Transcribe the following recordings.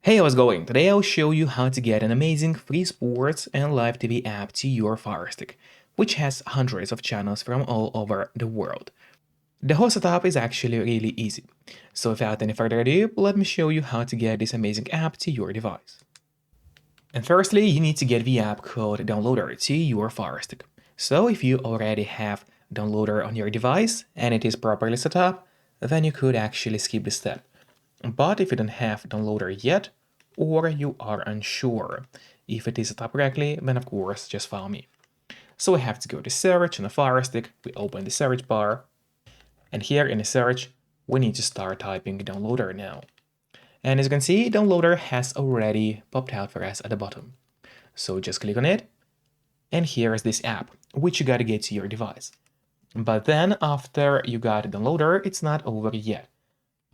Hey, how's it going? Today I'll show you how to get an amazing free sports and live TV app to your Firestick, which has hundreds of channels from all over the world. The whole setup is actually really easy. So without any further ado, let me show you how to get this amazing app to your device. And firstly, you need to get the app called Downloader to your Firestick. So if you already have Downloader on your device and it is properly set up, then you could actually skip this step. But if you don't have Downloader yet, or you are unsure if it is set up correctly, then of course just follow me. So we have to go to search on the Firestick, we open the search bar, and here in the search, we need to start typing Downloader now. And as you can see, Downloader has already popped out for us at the bottom. So just click on it, and here is this app, which you gotta get to your device. But then after you got Downloader, it's not over yet,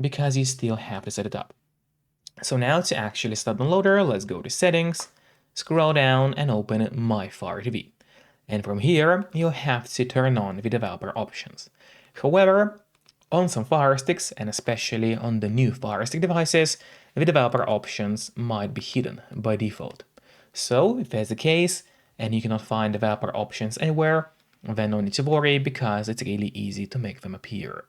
because you still have to set it up. So now to actually start Downloader, let's go to Settings, scroll down and open My Fire TV. And from here, you'll have to turn on the developer options. However, on some Fire Sticks, and especially on the new Fire Stick devices, the developer options might be hidden by default. So if that's the case, and you cannot find developer options anywhere, then no need to worry because it's really easy to make them appear.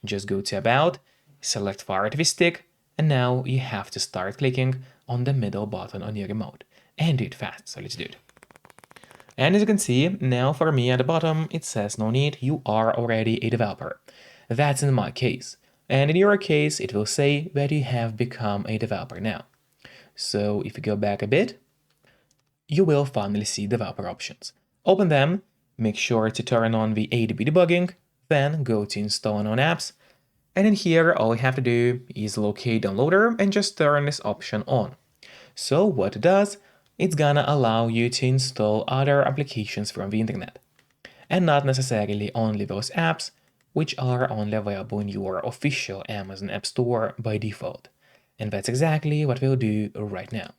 Just go to About, select Fire TV Stick, and now you have to start clicking on the middle button on your remote. And do it fast, so let's do it. And as you can see, now for me at the bottom, it says no need, you are already a developer. That's in my case. And in your case, it will say that you have become a developer now. So if you go back a bit, you will finally see developer options. Open them, make sure to turn on the ADB debugging, then go to Install Unknown Apps, and in here, all you have to do is locate Downloader and just turn this option on. So what it does, it's gonna allow you to install other applications from the internet. And not necessarily only those apps, which are only available in your official Amazon App Store by default. And that's exactly what we'll do right now.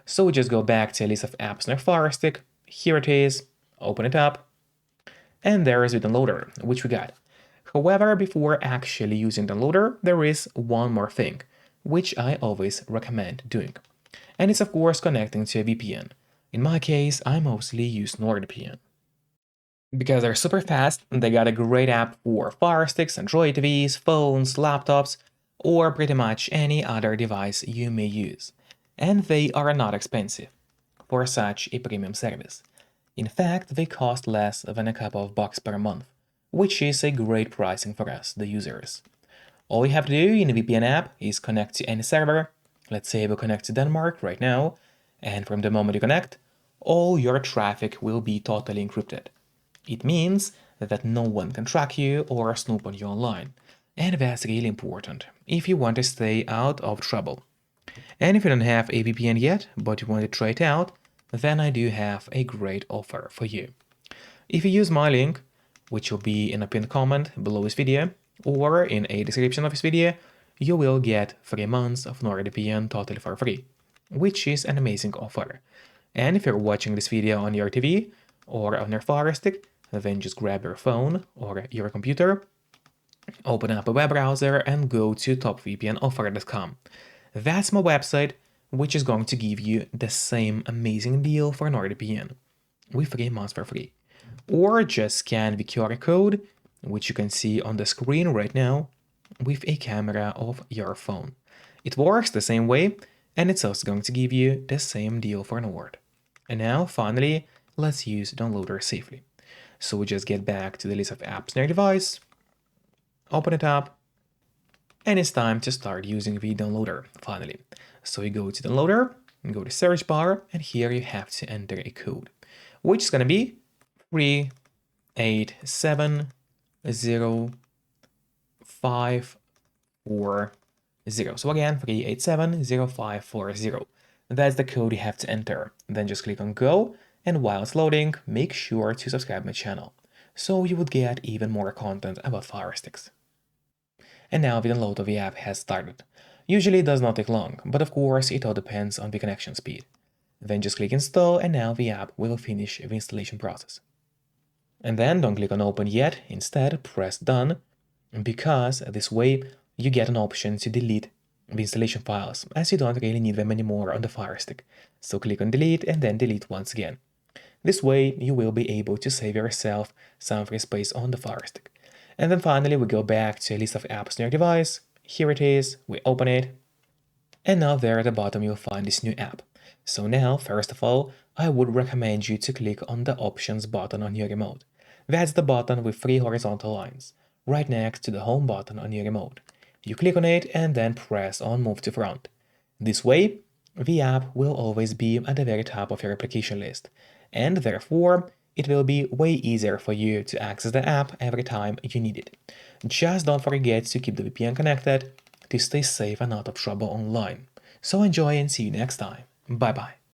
So we just go back to a list of apps on our Fire Stick. Here it is, open it up, and there is the Downloader, which we got. However, before actually using Downloader, there is one more thing, which I always recommend doing. And it's of course connecting to a VPN. In my case, I mostly use NordVPN. Because they're super fast, they got a great app for Fire Sticks, Android TVs, phones, laptops, or pretty much any other device you may use. And they are not expensive for such a premium service. In fact, they cost less than a couple of bucks per month, which is a great pricing for us, the users. All you have to do in the VPN app is connect to any server. Let's say we'll connect to Denmark right now, and from the moment you connect, all your traffic will be totally encrypted. It means that no one can track you or snoop on you online, and that's really important if you want to stay out of trouble. And if you don't have a VPN yet, but you want to try it out, then I do have a great offer for you. If you use my link, which will be in a pinned comment below this video or in a description of this video, you will get 3 months of NordVPN totally for free, which is an amazing offer. And if you're watching this video on your TV or on your Fire Stick, then just grab your phone or your computer, open up a web browser and go to topvpnoffer.com. That's my website, which is going to give you the same amazing deal for NordVPN with 3 months for free. Or just scan the QR code, which you can see on the screen right now, with a camera of your phone. It works the same way, and it's also going to give you the same deal for Nord. And now, finally, let's use Downloader safely. So we just get back to the list of apps on your device, open it up, and it's time to start using the Downloader, finally. So you go to Downloader, and go to search bar, and here you have to enter a code, which is going to be 3870540. So again, 3870540. That's the code you have to enter. Then just click on Go, and while it's loading, make sure to subscribe my channel, so you would get even more content about Fire Sticks. And now the download of the app has started. Usually it does not take long, but of course it all depends on the connection speed. Then just click Install, and now the app will finish the installation process. And then don't click on Open yet, instead press Done, because this way you get an option to delete the installation files, as you don't really need them anymore on the Fire Stick. So click on delete and then delete once again. This way, you will be able to save yourself some free space on the Fire Stick. And then finally, we go back to a list of apps on your device. Here it is, we open it, and now there at the bottom you'll find this new app. So now, first of all, I would recommend you to click on the Options button on your remote. That's the button with 3 horizontal lines, right next to the Home button on your remote. You click on it and then press on Move to Front. This way, the app will always be at the very top of your application list, and therefore, it will be way easier for you to access the app every time you need it. Just don't forget to keep the VPN connected to stay safe and out of trouble online. So enjoy and see you next time. Bye bye.